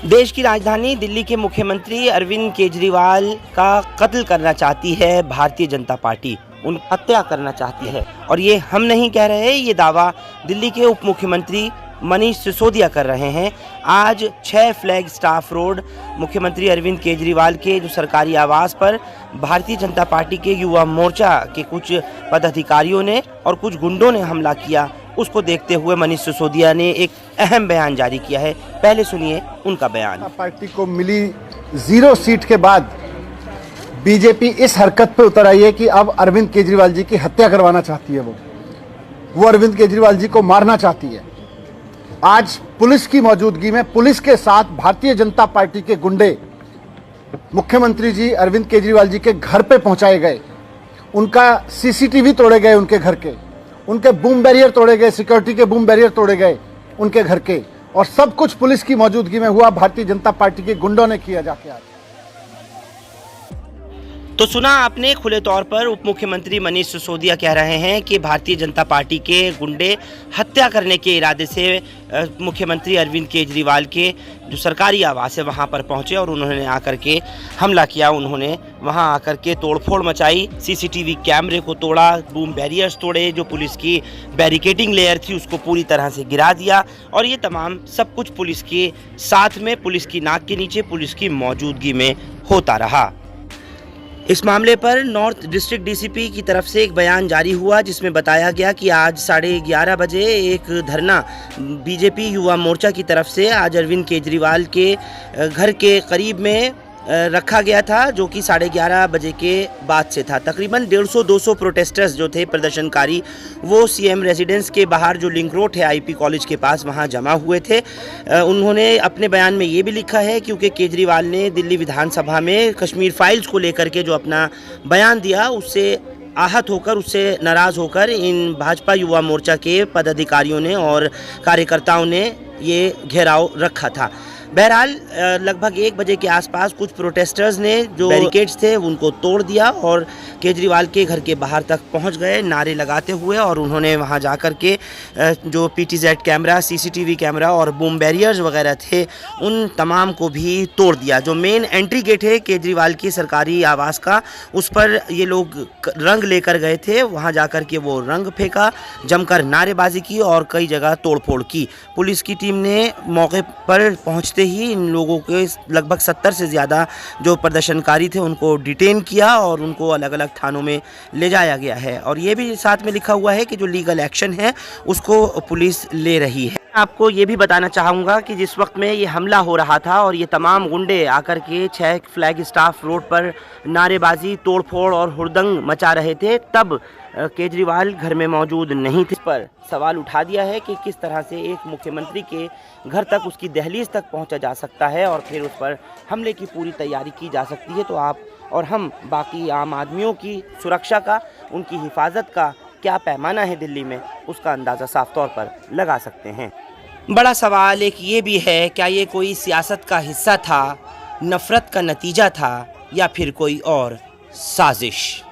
देश की राजधानी दिल्ली के मुख्यमंत्री अरविंद केजरीवाल का कत्ल करना चाहती है भारतीय जनता पार्टी, उन हत्या करना चाहती है। और ये हम नहीं कह रहे, ये दावा दिल्ली के उप मुख्यमंत्री मनीष सिसोदिया कर रहे हैं। आज 6 फ्लैग स्टाफ रोड मुख्यमंत्री अरविंद केजरीवाल के जो सरकारी आवास पर भारतीय जनता पार्टी के युवा मोर्चा के कुछ पदाधिकारियों ने और कुछ गुंडों ने हमला किया, उसको देखते हुए मनीष सिसोदिया ने एक अहम बयान जारी किया है। पहले सुनिए उनका बयान। पार्टी को मिली 0 सीट के बाद बीजेपी इस हरकत पे उतर आई है कि अब अरविंद केजरीवाल जी की हत्या करवाना चाहती है। वो अरविंद केजरीवाल जी को मारना चाहती है। आज पुलिस की मौजूदगी में पुलिस के साथ भारतीय जनता पार्टी के गुंडे मुख्यमंत्री जी अरविंद केजरीवाल जी के घर पे पहुंचाए गए। उनका सीसीटीवी तोड़े गए, उनके बूम बैरियर तोड़े गए, सिक्योरिटी के बूम बैरियर तोड़े गए उनके घर के, और सब कुछ पुलिस की मौजूदगी में हुआ। भारतीय जनता पार्टी के गुंडों ने किया जाके आज। तो सुना आपने, खुले तौर पर उप मुख्यमंत्री मनीष सिसोदिया कह रहे हैं कि भारतीय जनता पार्टी के गुंडे हत्या करने के इरादे से मुख्यमंत्री अरविंद केजरीवाल के जो सरकारी आवास है वहां पर पहुंचे और उन्होंने आकर के हमला किया। उन्होंने वहां आकर के तोड़फोड़ मचाई, सीसीटीवी कैमरे को तोड़ा, बूम बैरियर्स तोड़े, जो पुलिस की बैरिकेडिंग लेयर थी उसको पूरी तरह से गिरा दिया। और ये तमाम सब कुछ पुलिस के साथ में, पुलिस की नाक के नीचे, पुलिस की मौजूदगी में होता रहा। इस मामले पर नॉर्थ डिस्ट्रिक्ट डीसीपी की तरफ से एक बयान जारी हुआ जिसमें बताया गया कि आज 11:30 बजे एक धरना बीजेपी युवा मोर्चा की तरफ से आज अरविंद केजरीवाल के घर के करीब में रखा गया था, जो कि 11:30 बजे के बाद से था। तकरीबन 150-200 प्रोटेस्टर्स जो थे, प्रदर्शनकारी, वो सीएम रेजिडेंस के बाहर जो लिंक रोड है आईपी कॉलेज के पास, वहां जमा हुए थे। उन्होंने अपने बयान में ये भी लिखा है क्योंकि केजरीवाल ने दिल्ली विधानसभा में कश्मीर फाइल्स को लेकर के जो अपना बयान दिया, उससे आहत होकर, उससे नाराज़ होकर इन भाजपा युवा मोर्चा के पदाधिकारियों ने और कार्यकर्ताओं ने ये घेराव रखा था। बहरहाल लगभग 1 बजे के आसपास कुछ प्रोटेस्टर्स ने जो बैरिकेड्स थे उनको तोड़ दिया और केजरीवाल के घर के बाहर तक पहुंच गए नारे लगाते हुए, और उन्होंने वहां जाकर के जो पीटीजेड कैमरा, सीसीटीवी कैमरा और बूम बैरियर्स वगैरह थे उन तमाम को भी तोड़ दिया। जो मेन एंट्री गेट है केजरीवाल की सरकारी आवास का, उस पर ये लोग रंग लेकर गए थे। वहाँ जाकर के वो रंग फेंका, जमकर नारेबाजी की और कई जगह तोड़फोड़ की। पुलिस की टीम ने मौके पर पहुँचते ही इन लोगों के लगभग 70 से ज़्यादा जो प्रदर्शनकारी थे उनको डिटेन किया और उनको अलग अलग थानों में ले जाया गया है। और ये भी साथ में लिखा हुआ है कि जो लीगल एक्शन है उसको पुलिस ले रही है। आपको ये भी बताना चाहूँगा कि जिस वक्त में ये हमला हो रहा था और ये तमाम गुंडे आकर के 6 फ्लैग स्टाफ रोड पर नारेबाजी, तोड़फोड़ और हुड़दंग मचा रहे थे, तब केजरीवाल घर में मौजूद नहीं थे। इस पर सवाल उठा दिया है कि किस तरह से एक मुख्यमंत्री के घर तक, उसकी दहलीज तक पहुंचा जा सकता है और फिर उस पर हमले की पूरी तैयारी की जा सकती है। तो आप और हम बाकी आम आदमियों की सुरक्षा का, उनकी हिफाजत का क्या पैमाना है दिल्ली में, उसका अंदाज़ा साफ तौर पर लगा सकते हैं। बड़ा सवाल एक ये भी है, क्या ये कोई सियासत का हिस्सा था, नफ़रत का नतीजा था, या फिर कोई और साजिश?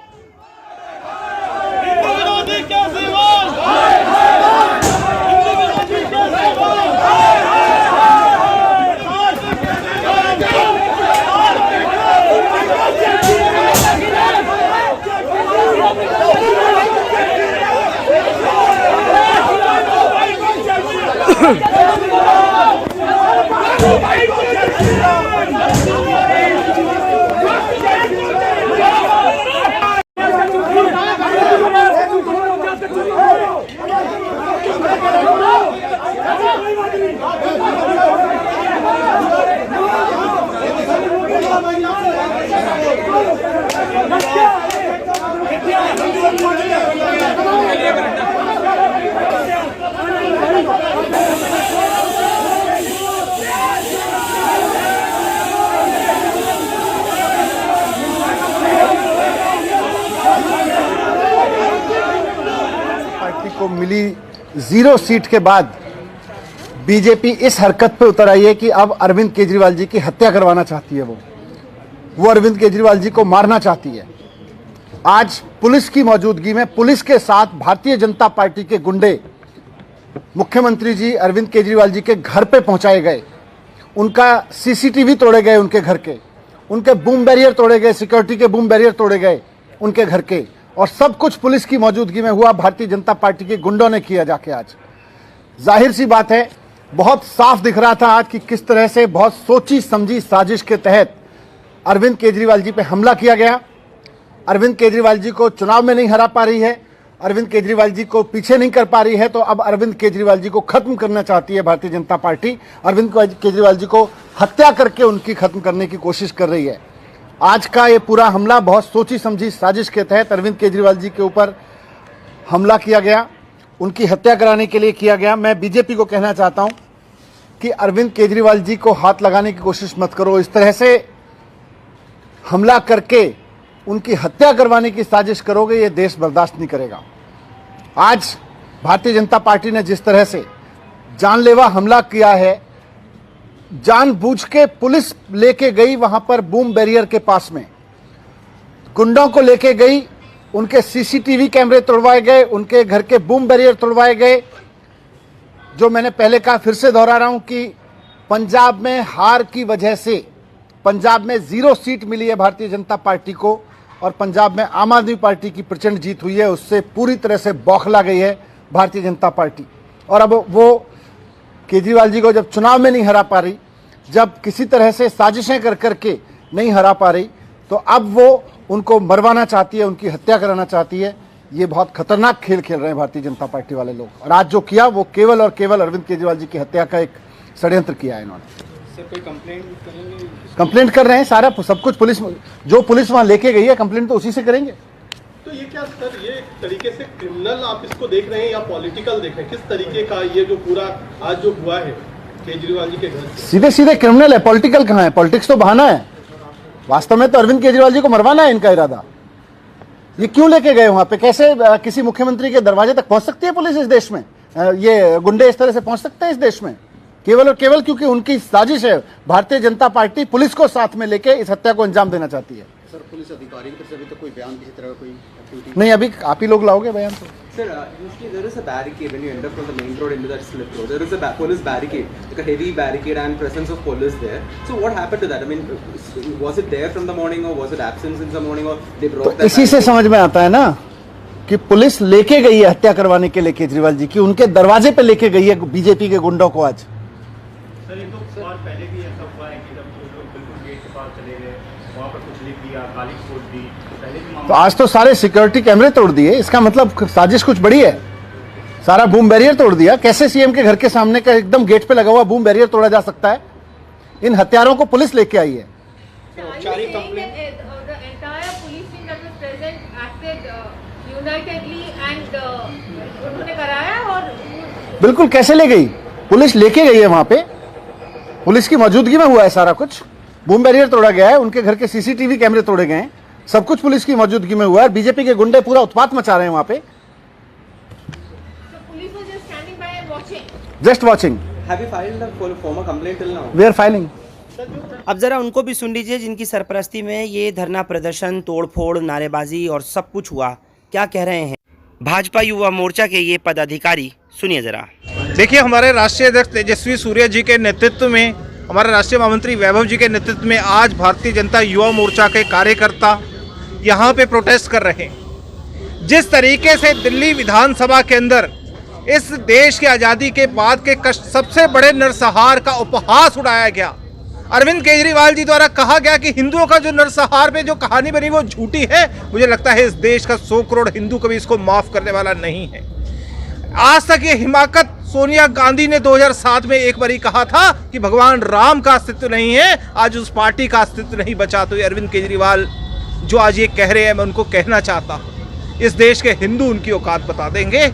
को मिली 0 सीट के बाद बीजेपी इस हरकत पे उतर आई है कि अब अरविंद केजरीवाल जी की हत्या करवाना चाहती है। वो अरविंद केजरीवाल जी को मारना चाहती है। आज पुलिस की मौजूदगी में पुलिस के साथ भारतीय जनता पार्टी के गुंडे मुख्यमंत्री जी अरविंद केजरीवाल जी के घर पे पहुंचाए गए। उनका सीसीटीवी तोड़े गए उनके घर के, उनके बूम बैरियर तोड़े गए, सिक्योरिटी के बूम बैरियर तोड़े गए उनके घर के, और सब कुछ पुलिस की मौजूदगी में हुआ, भारतीय जनता पार्टी के गुंडों ने किया जाके। आज जाहिर सी बात है, बहुत साफ दिख रहा था आज कि किस तरह से बहुत सोची समझी साजिश के तहत अरविंद केजरीवाल जी पे हमला किया गया। अरविंद केजरीवाल जी को चुनाव में नहीं हरा पा रही है, अरविंद केजरीवाल जी को पीछे नहीं कर पा रही है, तो अब अरविंद केजरीवाल जी को खत्म करना चाहती है भारतीय जनता पार्टी। अरविंद केजरीवाल जी को हत्या करके उनकी खत्म करने की कोशिश कर रही है। आज का ये पूरा हमला बहुत सोची समझी साजिश के तहत अरविंद केजरीवाल जी के ऊपर हमला किया गया, उनकी हत्या कराने के लिए किया गया। मैं बीजेपी को कहना चाहता हूं कि अरविंद केजरीवाल जी को हाथ लगाने की कोशिश मत करो। इस तरह से हमला करके उनकी हत्या करवाने की साजिश करोगे, ये देश बर्दाश्त नहीं करेगा। आज भारतीय जनता पार्टी ने जिस तरह से जानलेवा हमला किया है, जानबूझ के पुलिस लेके गई वहां पर बूम बैरियर के पास में, गुंडों को लेके गई, उनके सीसीटीवी कैमरे तोड़वाए गए, उनके घर के बूम बैरियर तोड़वाए गए। जो मैंने पहले कहा, फिर से दोहरा रहा हूं कि पंजाब में हार की वजह से, पंजाब में 0 सीट मिली है भारतीय जनता पार्टी को, और पंजाब में आम आदमी पार्टी की प्रचंड जीत हुई है, उससे पूरी तरह से बौखला गई है भारतीय जनता पार्टी। और अब वो केजरीवाल जी को जब चुनाव में नहीं हरा पा रही, जब किसी तरह से साजिशें कर करके नहीं हरा पा रही, तो अब वो उनको मरवाना चाहती है, उनकी हत्या कराना चाहती है। ये बहुत खतरनाक खेल खेल रहे हैं भारतीय जनता पार्टी वाले लोग, और आज जो किया वो केवल और केवल अरविंद केजरीवाल जी की हत्या का एक षड्यंत्र किया है इन्होंने। सर, कोई कंप्लेंट कर रहे हैं, सारा सब कुछ पुलिस, जो पुलिस वहां लेके गई है, कंप्लेंट तो उसी से करेंगे। तो ये क्या सर, ये एक तरीके से क्रिमिनल आप इसको देख रहे हैं या पॉलिटिकल देख रहे हैं? किस तरीके का ये जो पूरा आज जो हुआ है केजरीवाल जी के घर? सीधे सीधे क्रिमिनल है, पॉलिटिकल कहाँ है? पॉलिटिक्स तो बहाना है, वास्तव में तो अरविंद केजरीवाल जी को मरवाना है इनका इरादा। ये क्यों लेके गए वहां पे? कैसे किसी मुख्यमंत्री के दरवाजे तक पहुंच सकती है पुलिस इस देश में? ये गुंडे इस तरह से पहुंच सकते हैं इस देश में? केवल और केवल क्योंकि उनकी साजिश है। भारतीय जनता पार्टी पुलिस को साथ में लेके इस हत्या को अंजाम देना चाहती है। सर, पुलिस अधिकारी की तरफ से अभी तक कोई बयान किसी तरह कोई एक्टिविटी नहीं, अभी आप ही लोग लाओगे बयान तो। Sir, usually there is a barricade when you enter from the main road into that slip road. There is a police barricade, like a heavy barricade and presence of police there. So what happened to that? I mean, was it there from the morning or was it absent since the morning or they broke that? इसी से समझ में आता है ना कि police लेके गई है हत्या करवाने के लिए केजरीवाल जी की, उनके दरवाजे पे लेके गई है बीजेपी के गुंडों को आज। सर, ये तो और पहले भी ऐसा हुआ है कि जब लोग बिल्कुल गेट के पास चले गए, वहाँ पर कुछ लिख दिया, गाली छोड़ दी, पहले भी तो आज तो सारे सिक्योरिटी कैमरे तोड़ दिए। इसका मतलब साजिश कुछ बड़ी है। सारा बूम बैरियर तोड़ दिया। कैसे सीएम के घर के सामने का एकदम गेट पे लगा हुआ बूम बैरियर तोड़ा जा सकता है? इन हत्यारों को पुलिस लेके आई है। बिल्कुल, कैसे ले गई? पुलिस लेके गई है वहां पे, पुलिस की मौजूदगी में हुआ है सारा कुछ। बूम बैरियर तोड़ा गया है, उनके घर के सीसीटीवी कैमरे तोड़े गए हैं, सब कुछ पुलिस की मौजूदगी में हुआ है। बीजेपी के गुंडे पूरा उत्पात मचा रहे हैं वहां पे। Just watching. Have you filed a formal complaint till now? We are filing. अब जरा उनको भी सुन लीजिए जिनकी सरपरस्ती में ये धरना प्रदर्शन, तोड़फोड़, नारेबाजी और सब कुछ हुआ। क्या कह रहे हैं भाजपा युवा मोर्चा के ये पदाधिकारी, सुनिए जरा। देखिए, हमारे राष्ट्रीय अध्यक्ष तेजस्वी सूर्या जी के नेतृत्व में, हमारे राष्ट्रीय महामंत्री वैभव जी के नेतृत्व में आज भारतीय जनता युवा मोर्चा के कार्यकर्ता यहाँ पे प्रोटेस्ट कर रहे हैं। जिस तरीके से दिल्ली विधानसभा के अंदर इस देश की आज़ादी के बाद के सबसे बड़े नरसंहार का उपहास उड़ाया गया, अरविंद केजरीवाल जी द्वारा कहा गया कि हिंदुओं का जो नरसंहार पे जो कहानी बनी वो झूठी है, मुझे लगता है इस देश का 100 करोड़ हिंदू कभी इसको माफ़ करने वाला नहीं है। आज तक ये हिमाकत सोनिया गांधी ने 2007 में एक बार ही कहा था कि भगवान राम का अस्तित्व नहीं है, आज उस पार्टी का अस्तित्व नहीं बचा। तो ये अरविंद केजरीवाल जो आज ये कह रहे हैं, मैं उनको कहना चाहता हूँ, इस देश के हिंदू उनकी औकात बता देंगे।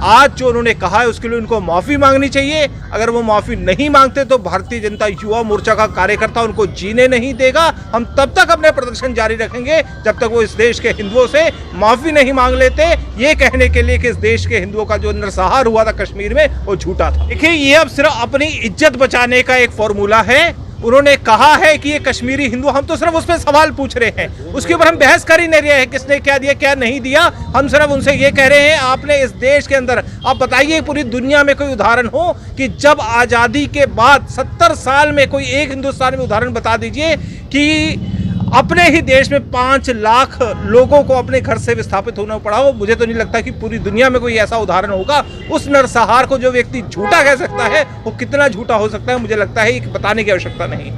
आज जो उन्होंने कहा है उसके लिए उनको माफ़ी मांगनी चाहिए। अगर वो माफ़ी नहीं मांगते तो भारतीय जनता युवा मोर्चा का कार्यकर्ता उनको जीने नहीं देगा। हम तब तक अपने प्रदर्शन जारी रखेंगे जब तक वो इस देश के हिंदुओं से माफ़ी नहीं मांग लेते, ये कहने के लिए कि इस देश के हिंदुओं का जो नरसंहार हुआ था कश्मीर में वो झूठा था। देखिए, ये अब सिर्फ अपनी इज्जत बचाने का एक फॉर्मूला है उन्होंने कहा है कि ये कश्मीरी हिंदू, हम तो सिर्फ उस पर सवाल पूछ रहे हैं, उसके ऊपर हम बहस कर ही नहीं रहे हैं किसने क्या दिया क्या नहीं दिया। हम सिर्फ उनसे ये कह रहे हैं आपने इस देश के अंदर, आप बताइए पूरी दुनिया में कोई उदाहरण हो कि जब आज़ादी के बाद 70 साल में कोई एक हिंदुस्तान में उदाहरण बता दीजिए कि अपने ही देश में 5 लाख लोगों को अपने घर से विस्थापित होना पड़ा हो। मुझे तो नहीं लगता कि पूरी दुनिया में कोई ऐसा उदाहरण होगा। उस नरसंहार को जो व्यक्ति झूठा कह सकता है वो कितना झूठा हो सकता है, मुझे लगता है ये बताने की आवश्यकता नहीं।